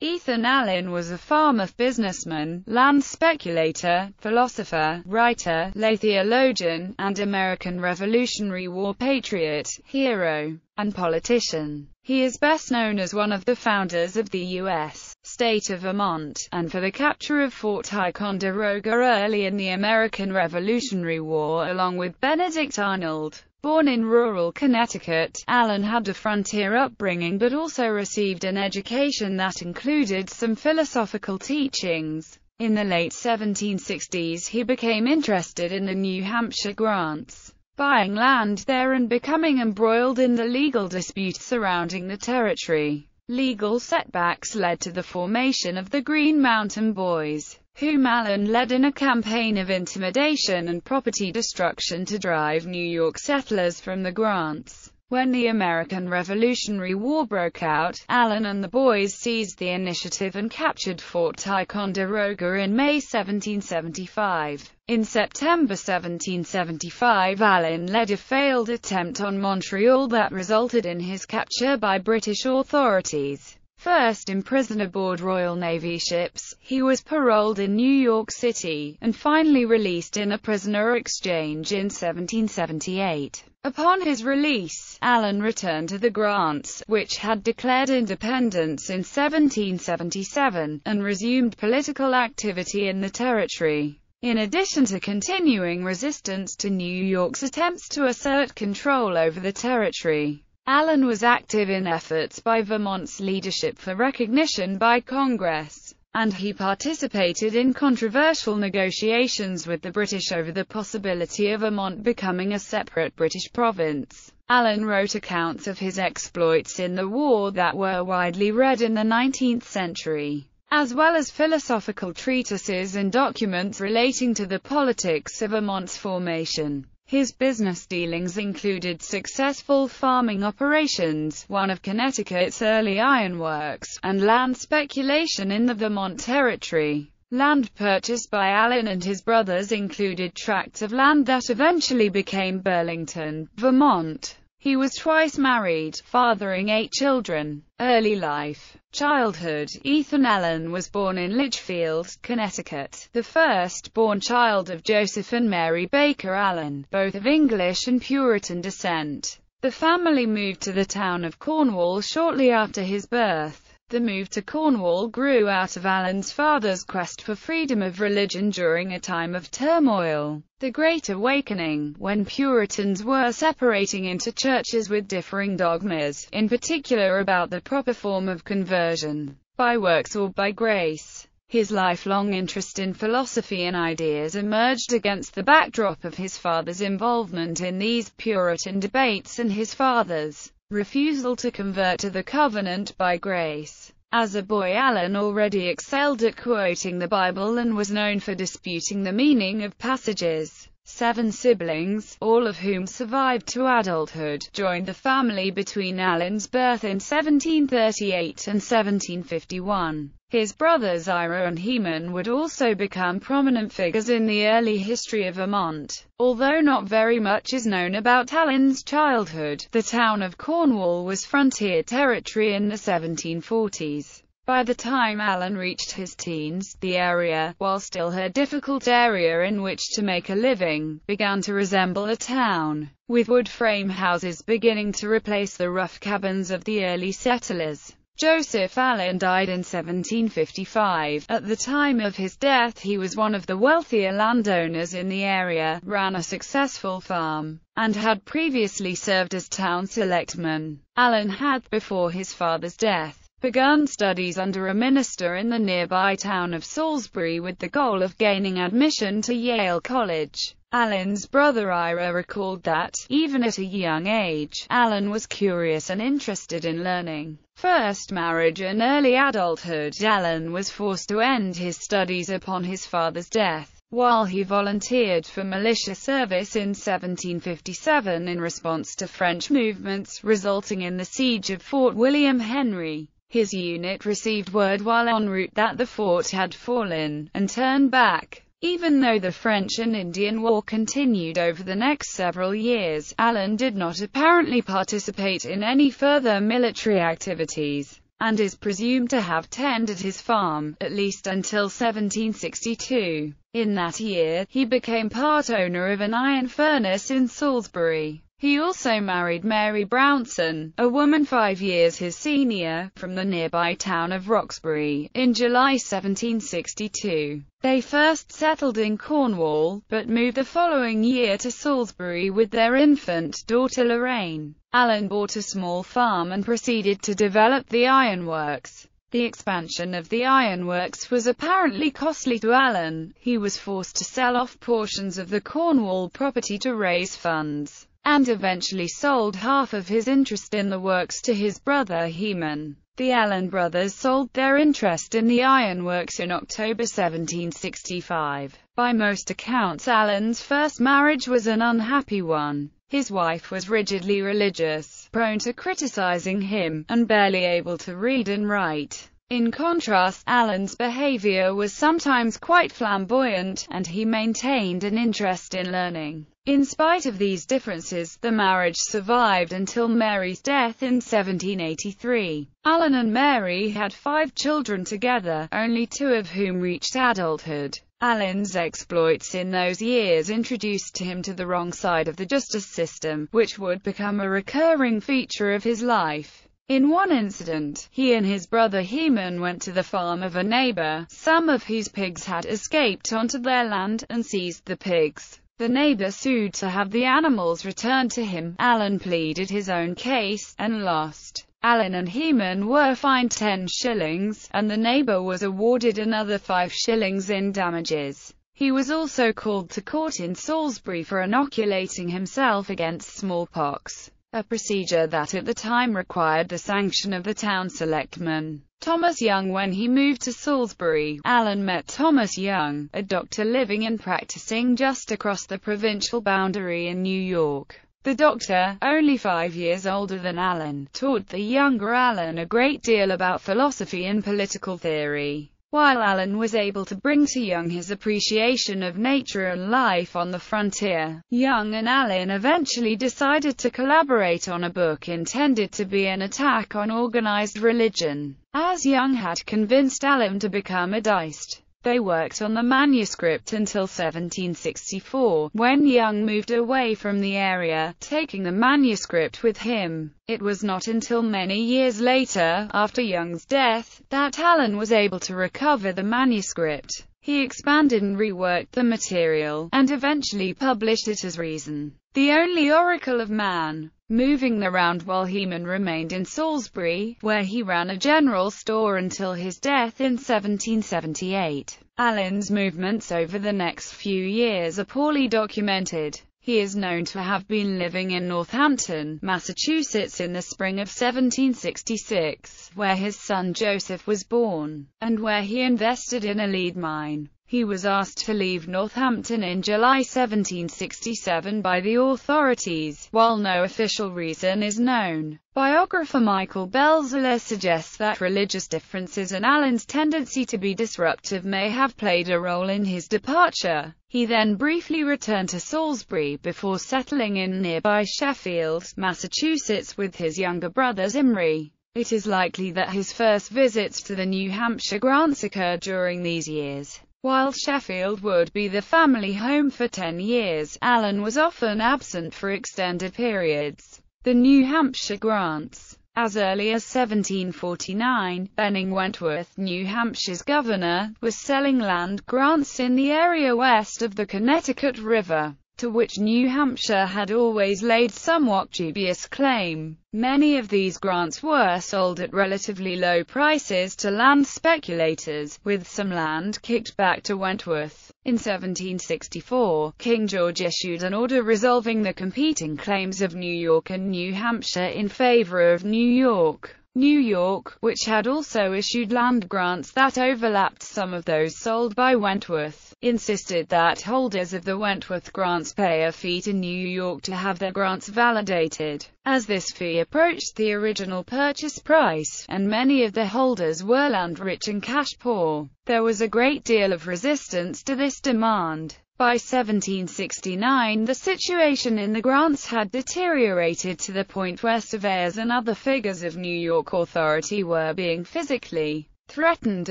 Ethan Allen was a farmer, businessman, land speculator, philosopher, writer, lay theologian, and American Revolutionary War patriot, hero, and politician. He is best known as one of the founders of the U.S. state of Vermont, and for the capture of Fort Ticonderoga early in the American Revolutionary War along with Benedict Arnold. Born in rural Connecticut, Allen had a frontier upbringing but also received an education that included some philosophical teachings. In the late 1760s he became interested in the New Hampshire grants, buying land there and becoming embroiled in the legal disputes surrounding the territory. Legal setbacks led to the formation of the Green Mountain Boys, whom Allen led in a campaign of intimidation and property destruction to drive New York settlers from the grants. When the American Revolutionary War broke out, Allen and the boys seized the initiative and captured Fort Ticonderoga in May 1775. In September 1775, Allen led a failed attempt on Montreal that resulted in his capture by British authorities. First imprisoned aboard Royal Navy ships, he was paroled in New York City, and finally released in a prisoner exchange in 1778. Upon his release, Allen returned to the grants, which had declared independence in 1777, and resumed political activity in the territory. In addition to continuing resistance to New York's attempts to assert control over the territory, Allen was active in efforts by Vermont's leadership for recognition by Congress, and he participated in controversial negotiations with the British over the possibility of Vermont becoming a separate British province. Allen wrote accounts of his exploits in the war that were widely read in the 19th century, as well as philosophical treatises and documents relating to the politics of Vermont's formation. His business dealings included successful farming operations, one of Connecticut's early ironworks, and land speculation in the Vermont territory. Land purchased by Allen and his brothers included tracts of land that eventually became Burlington, Vermont. He was twice married, fathering 8 children. Early life. Childhood. Ethan Allen was born in Litchfield, Connecticut, the first-born child of Joseph and Mary Baker Allen, both of English and Puritan descent. The family moved to the town of Cornwall shortly after his birth. The move to Cornwall grew out of Allen's father's quest for freedom of religion during a time of turmoil, the Great Awakening, when Puritans were separating into churches with differing dogmas, in particular about the proper form of conversion, by works or by grace. His lifelong interest in philosophy and ideas emerged against the backdrop of his father's involvement in these Puritan debates and his father's refusal to convert to the covenant by grace. As a boy, Allen already excelled at quoting the Bible and was known for disputing the meaning of passages. 7 siblings, all of whom survived to adulthood, joined the family between Allen's birth in 1738 and 1751. His brothers Ira and Heman would also become prominent figures in the early history of Vermont. Although not very much is known about Allen's childhood, the town of Cornwall was frontier territory in the 1740s. By the time Allen reached his teens, the area, while still a difficult area in which to make a living, began to resemble a town, with wood frame houses beginning to replace the rough cabins of the early settlers. Joseph Allen died in 1755. At the time of his death he was one of the wealthier landowners in the area, ran a successful farm, and had previously served as town selectman. Allen had, before his father's death, begun studies under a minister in the nearby town of Salisbury with the goal of gaining admission to Yale College. Allen's brother Ira recalled that, even at a young age, Allen was curious and interested in learning. First marriage and early adulthood. Allen was forced to end his studies upon his father's death, while he volunteered for militia service in 1757 in response to French movements resulting in the siege of Fort William Henry. His unit received word while en route that the fort had fallen, and turned back. Even though the French and Indian War continued over the next several years, Allen did not apparently participate in any further military activities. and is presumed to have tended his farm, at least until 1762. In that year, he became part owner of an iron furnace in Salisbury. He also married Mary Brownson, a woman 5 years his senior, from the nearby town of Roxbury, in July 1762. They first settled in Cornwall, but moved the following year to Salisbury with their infant daughter Lorraine. Allen bought a small farm and proceeded to develop the ironworks. The expansion of the ironworks was apparently costly to Allen. He was forced to sell off portions of the Cornwall property to raise funds, and eventually sold half of his interest in the works to his brother Heman. The Allen brothers sold their interest in the ironworks in October 1765. By most accounts, Allen's first marriage was an unhappy one. His wife was rigidly religious, prone to criticizing him, and barely able to read and write. In contrast, Allen's behavior was sometimes quite flamboyant, and he maintained an interest in learning. In spite of these differences, the marriage survived until Mary's death in 1783. Allen and Mary had 5 children together, only 2 of whom reached adulthood. Allen's exploits in those years introduced him to the wrong side of the justice system, which would become a recurring feature of his life. In one incident, he and his brother Heman went to the farm of a neighbor, some of whose pigs had escaped onto their land, and seized the pigs. The neighbor sued to have the animals returned to him. Allen pleaded his own case, and lost. Allen and Heman were fined 10 shillings, and the neighbor was awarded another 5 shillings in damages. He was also called to court in Salisbury for inoculating himself against smallpox, a procedure that at the time required the sanction of the town selectman, Thomas Young. When he moved to Salisbury, Allen met Thomas Young, a doctor living and practicing just across the provincial boundary in New York. The doctor, only 5 years older than Allen, taught the younger Allen a great deal about philosophy and political theory. While Allen was able to bring to Young his appreciation of nature and life on the frontier, Young and Allen eventually decided to collaborate on a book intended to be an attack on organized religion. As Young had convinced Allen to become a deist, they worked on the manuscript until 1764, when Young moved away from the area, taking the manuscript with him. It was not until many years later, after Young's death, that Allen was able to recover the manuscript. He expanded and reworked the material, and eventually published it as Reason, the Only Oracle of Man, moving around while Heman remained in Salisbury, where he ran a general store until his death in 1778. Allen's movements over the next few years are poorly documented. He is known to have been living in Northampton, Massachusetts in the spring of 1766, where his son Joseph was born, and where he invested in a lead mine. He was asked to leave Northampton in July 1767 by the authorities, while no official reason is known. Biographer Michael Belzeler suggests that religious differences and Allen's tendency to be disruptive may have played a role in his departure. He then briefly returned to Salisbury before settling in nearby Sheffield, Massachusetts with his younger brother Zimri. It is likely that his first visits to the New Hampshire grants occurred during these years. While Sheffield would be the family home for 10 years, Allen was often absent for extended periods. The New Hampshire grants. As early as 1749, Benning Wentworth, New Hampshire's governor, was selling land grants in the area west of the Connecticut River, to which New Hampshire had always laid somewhat dubious claim. Many of these grants were sold at relatively low prices to land speculators, with some land kicked back to Wentworth. In 1764, King George issued an order resolving the competing claims of New York and New Hampshire in favor of New York. New York, which had also issued land grants that overlapped some of those sold by Wentworth, insisted that holders of the Wentworth grants pay a fee to New York to have their grants validated. As this fee approached the original purchase price, and many of the holders were land rich and cash poor, there was a great deal of resistance to this demand. By 1769, the situation in the grants had deteriorated to the point where surveyors and other figures of New York authority were being physically threatened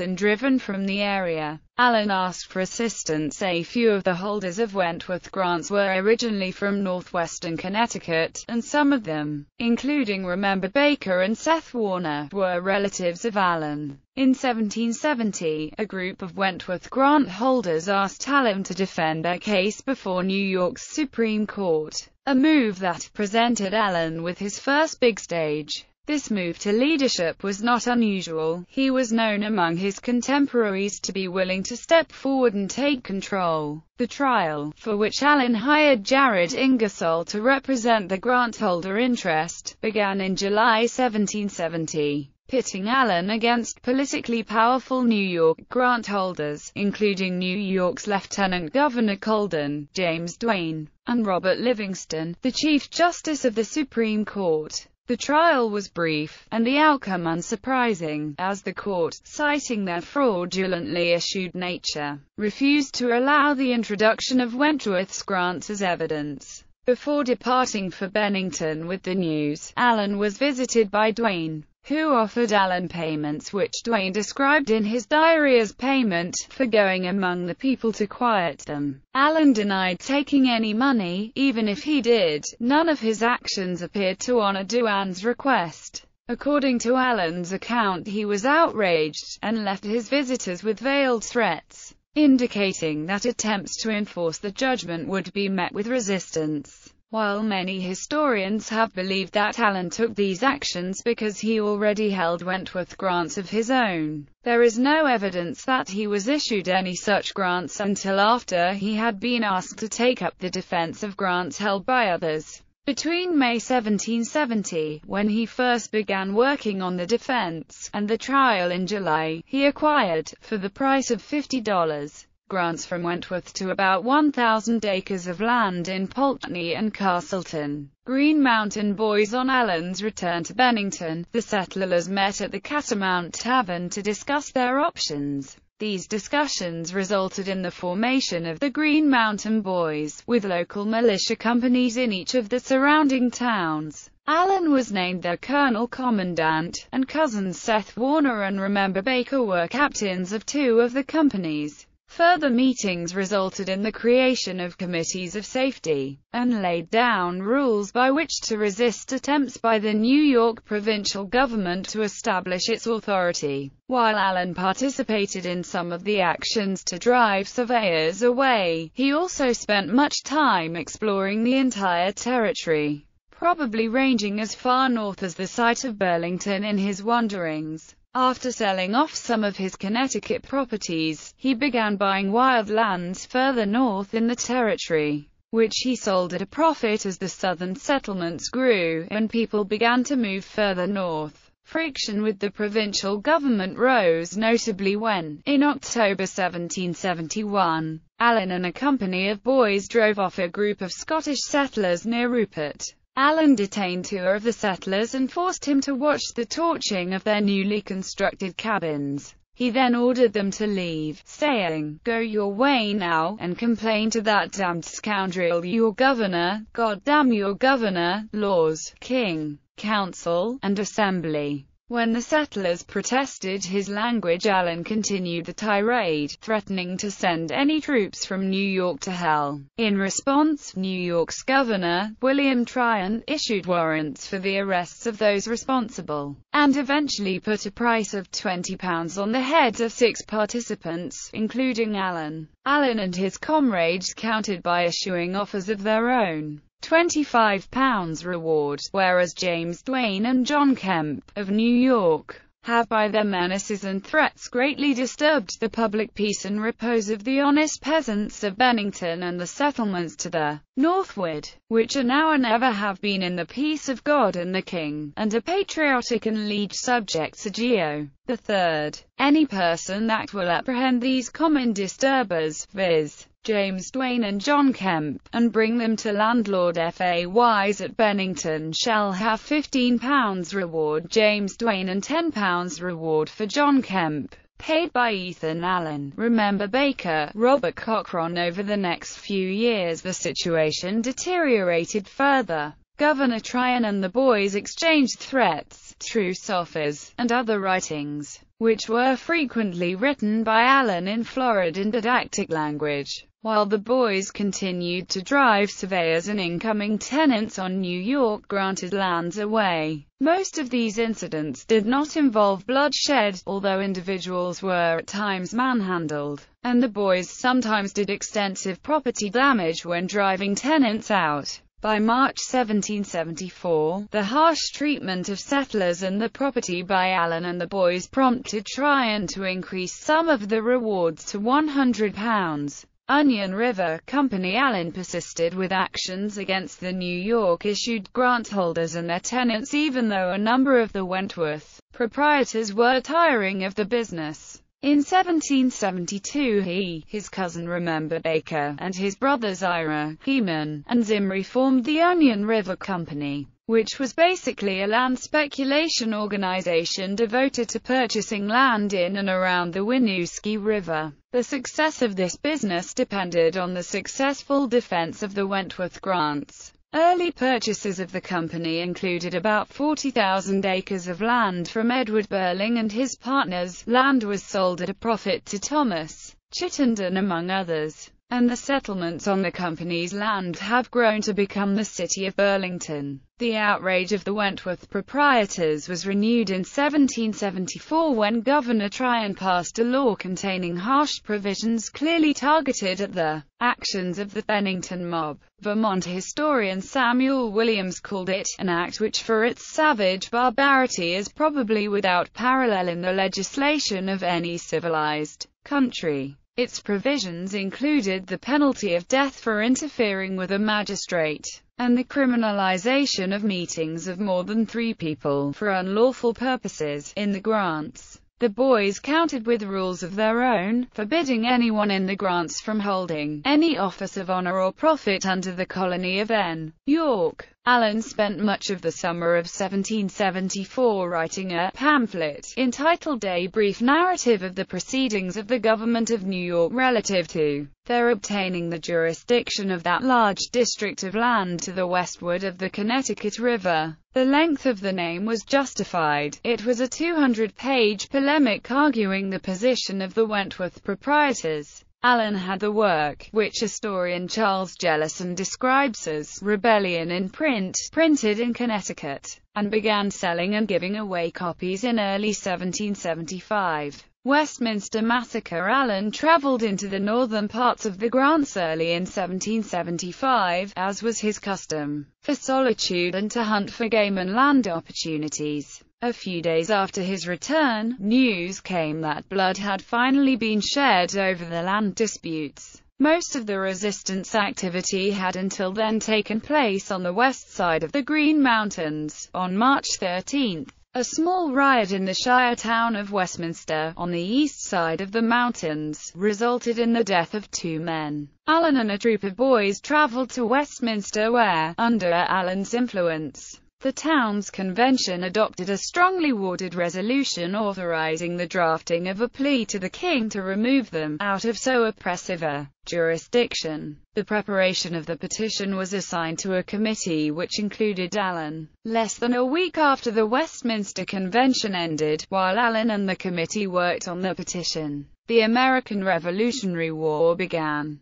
and driven from the area. Allen asked for assistance. A few of the holders of Wentworth grants were originally from northwestern Connecticut, and some of them, including Remember Baker and Seth Warner, were relatives of Allen. In 1770, a group of Wentworth grant holders asked Allen to defend their case before New York's Supreme Court, a move that presented Allen with his first big stage. This move to leadership was not unusual. He was known among his contemporaries to be willing to step forward and take control. The trial, for which Allen hired Jared Ingersoll to represent the grant holder interest, began in July 1770, pitting Allen against politically powerful New York grant holders, including New York's Lieutenant Governor Colden, James Duane, and Robert Livingston, the Chief Justice of the Supreme Court. The trial was brief, and the outcome unsurprising, as the court, citing their fraudulently issued nature, refused to allow the introduction of Wentworth's grants as evidence. Before departing for Bennington with the news, Allen was visited by Duane, who offered Allen payments which Duane described in his diary as payment for going among the people to quiet them. Allen denied taking any money. Even if he did, none of his actions appeared to honor Duane's request. According to Allen's account, he was outraged, and left his visitors with veiled threats, indicating that attempts to enforce the judgment would be met with resistance. While many historians have believed that Allen took these actions because he already held Wentworth grants of his own, there is no evidence that he was issued any such grants until after he had been asked to take up the defense of grants held by others. Between May 1770, when he first began working on the defense, and the trial in July, he acquired, for the price of $50, grants from Wentworth to about 1,000 acres of land in Poultney and Castleton. Green Mountain Boys. On Allen's return to Bennington, the settlers met at the Catamount Tavern to discuss their options. These discussions resulted in the formation of the Green Mountain Boys, with local militia companies in each of the surrounding towns. Allen was named their colonel commandant, and cousins Seth Warner and Remember Baker were captains of two of the companies. Further meetings resulted in the creation of committees of safety, and laid down rules by which to resist attempts by the New York provincial government to establish its authority. While Allen participated in some of the actions to drive surveyors away, he also spent much time exploring the entire territory, probably ranging as far north as the site of Burlington in his wanderings. After selling off some of his Connecticut properties, he began buying wild lands further north in the territory, which he sold at a profit as the southern settlements grew, and people began to move further north. Friction with the provincial government rose notably when, in October 1771, Allen and a company of boys drove off a group of Scottish settlers near Rupert. Allen detained two of the settlers and forced him to watch the torching of their newly constructed cabins. He then ordered them to leave, saying, "Go your way now, and complain to that damned scoundrel your governor, God damn your governor, laws, king, council, and assembly." When the settlers protested his language, Allen continued the tirade, threatening to send any troops from New York to hell. In response, New York's governor, William Tryon, issued warrants for the arrests of those responsible, and eventually put a price of £20 on the heads of 6 participants, including Allen. Allen and his comrades countered by issuing offers of their own. £25 reward, whereas James Duane and John Kemp, of New York, have by their menaces and threats greatly disturbed the public peace and repose of the honest peasants of Bennington and the settlements to the northward, which are now and ever have been in the peace of God and the King, and are patriotic and liege subjects to Geo. the third. Any person that will apprehend these common disturbers, viz. James Duane and John Kemp, and bring them to Landlord Fays at Bennington shall have £15 reward James Duane and £10 reward for John Kemp. paid by Ethan Allen, Remember Baker, Robert Cochran. Over the next few years the situation deteriorated further. Governor Tryon and the boys exchanged threats, truce offers, and other writings, which were frequently written by Allen in florid and didactic language, while the boys continued to drive surveyors and incoming tenants on New York-granted lands away. Most of these incidents did not involve bloodshed, although individuals were at times manhandled, and the boys sometimes did extensive property damage when driving tenants out. By March 1774, the harsh treatment of settlers and the property by Allen and the boys prompted Tryon to increase some of the rewards to £100. Onion River Company. Allen persisted with actions against the New York-issued grant holders and their tenants, even though a number of the Wentworth proprietors were tiring of the business. In 1772 he, his cousin Remember Baker, and his brothers Ira, Heman, and Zimri formed the Onion River Company, which was basically a land speculation organization devoted to purchasing land in and around the Winooski River. The success of this business depended on the successful defense of the Wentworth grants. Early purchases of the company included about 40,000 acres of land from Edward Burling and his partners. Land was sold at a profit to Thomas Chittenden among others, and the settlements on the company's land have grown to become the city of Burlington. The outrage of the Wentworth proprietors was renewed in 1774 when Governor Tryon passed a law containing harsh provisions clearly targeted at the actions of the Bennington mob. Vermont historian Samuel Williams called it an act which for its savage barbarity is probably without parallel in the legislation of any civilized country. Its provisions included the penalty of death for interfering with a magistrate, and the criminalization of meetings of more than 3 people for unlawful purposes. In the grants, the boys countered with rules of their own, forbidding anyone in the grants from holding any office of honor or profit under the colony of N. York. Allen spent much of the summer of 1774 writing a pamphlet, entitled A Brief Narrative of the Proceedings of the Government of New York relative to their obtaining the jurisdiction of that large district of land to the westward of the Connecticut River. The length of the name was justified. It was a 200-page polemic arguing the position of the Wentworth proprietors. Allen had the work, which historian Charles Jellison describes as rebellion in print, printed in Connecticut, and began selling and giving away copies in early 1775. Westminster Massacre. Allen traveled into the northern parts of the grants early in 1775, as was his custom, for solitude and to hunt for game and land opportunities. A few days after his return, news came that blood had finally been shed over the land disputes. Most of the resistance activity had until then taken place on the west side of the Green Mountains. On March 13, a small riot in the Shire town of Westminster, on the east side of the mountains, resulted in the death of 2 men. Allen and a troop of boys traveled to Westminster where, under Allen's influence, the town's convention adopted a strongly worded resolution authorizing the drafting of a plea to the king to remove them out of so oppressive a jurisdiction. The preparation of the petition was assigned to a committee which included Allen. Less than a week after the Westminster Convention ended, while Allen and the committee worked on the petition, the American Revolutionary War began.